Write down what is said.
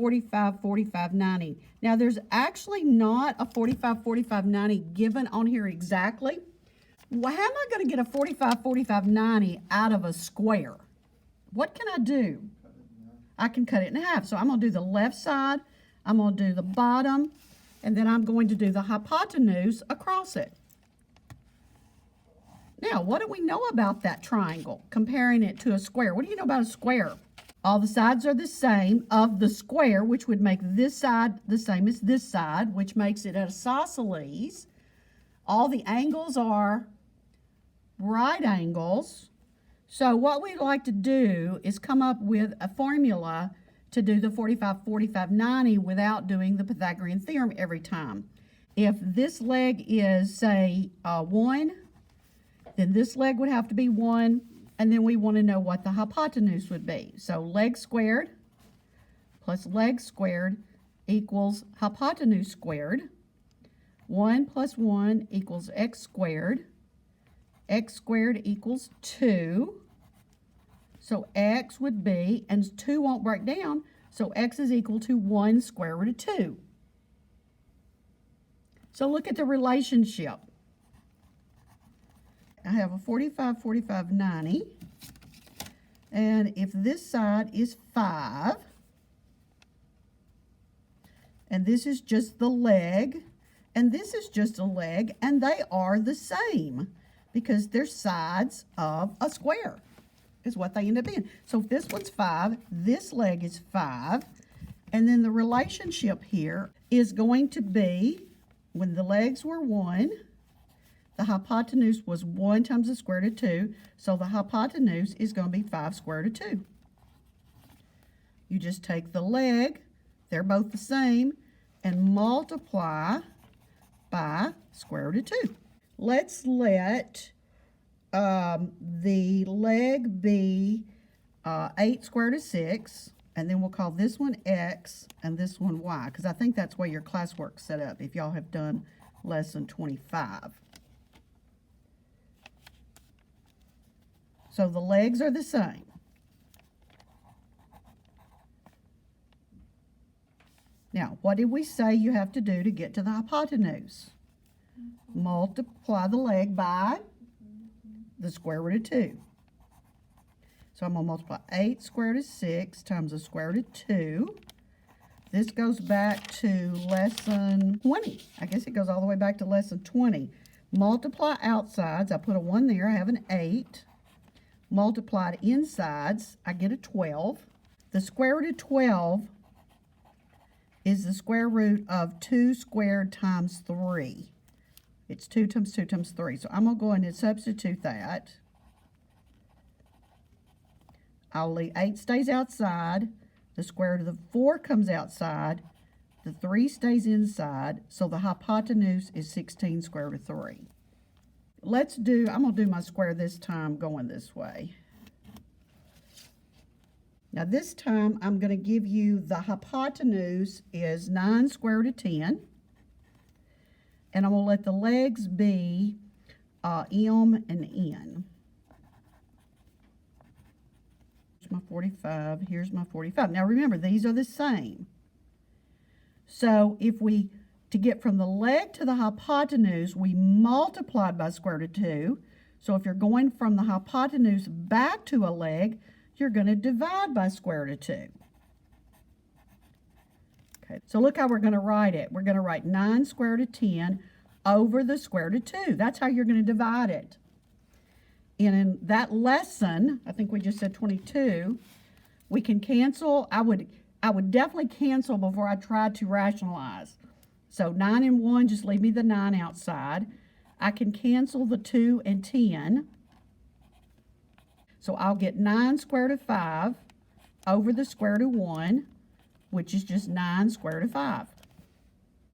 45, 45, 90. Now, there's actually not a 45, 45, 90 given on here exactly. Well, how am I going to get a 45, 45, 90 out of a square? What can I do? I can cut it in half. So I'm going to do the left side, I'm going to do the bottom, and then I'm going to do the hypotenuse across it. Now, what do we know about that triangle, comparing it to a square? What do you know about a square? All the sides are the same of the square, which would make this side the same as this side, which makes it an isosceles. All the angles are right angles. So what we'd like to do is come up with a formula to do the 45, 45, 90 without doing the Pythagorean theorem every time. If this leg is, say, 1, then this leg would have to be 1, and then we want to know what the hypotenuse would be. So leg squared plus leg squared equals hypotenuse squared. 1 plus 1 equals x squared. X squared equals 2. So x would be, and 2 won't break down, so x is equal to 1 square root of 2. So look at the relationship. I have a 45, 45, 90. And if this side is 5, and this is just the leg, and this is just a leg, and they are the same because they're sides of a square is what they end up being. So if this one's 5, this leg is 5, and then the relationship here is going to be, when the legs were 1, the hypotenuse was 1 times the square root of 2, so the hypotenuse is going to be 5 square root of 2. You just take the leg, they're both the same, and multiply by square root of 2. Let's let the leg be 8 square root of 6, and then we'll call this one x and this one y, because I think that's where your classwork's set up if y'all have done lesson 25. So the legs are the same. Now, what did we say you have to do to get to the hypotenuse? Multiply the leg by the square root of 2. So I'm going to multiply 8 square root of 6 times the square root of 2. This goes back to lesson 20. I guess it goes all the way back to lesson 20. Multiply outsides. I put a 1 there. I have an 8. Multiplied insides, I get a 12. The square root of 12 is the square root of 2 squared times 3. It's 2 times 2 times 3. So I'm going to go in and substitute that. I'll leave 8 stays outside. The square root of the 4 comes outside. The 3 stays inside. So the hypotenuse is 16 square root of 3. I'm going to do my square this time going this way. Now this time I'm going to give you the hypotenuse is 9 square root of 10. And I'm going to let the legs be M and N. Here's my 45. Here's my 45. Now remember, these are the same. So to get from the leg to the hypotenuse, we multiplied by square root of 2. So if you're going from the hypotenuse back to a leg, you're going to divide by square root of 2. Okay, so look how we're going to write it. We're going to write 9 square root of 10 over the square root of 2. That's how you're going to divide it. And in that lesson, I think we just said 22, we can cancel. I would definitely cancel before I tried to rationalize. So 9 and 1, just leave me the 9 outside. I can cancel the 2 and 10. So I'll get 9 square root of 5 over the square root of 1, which is just 9 square root of 5.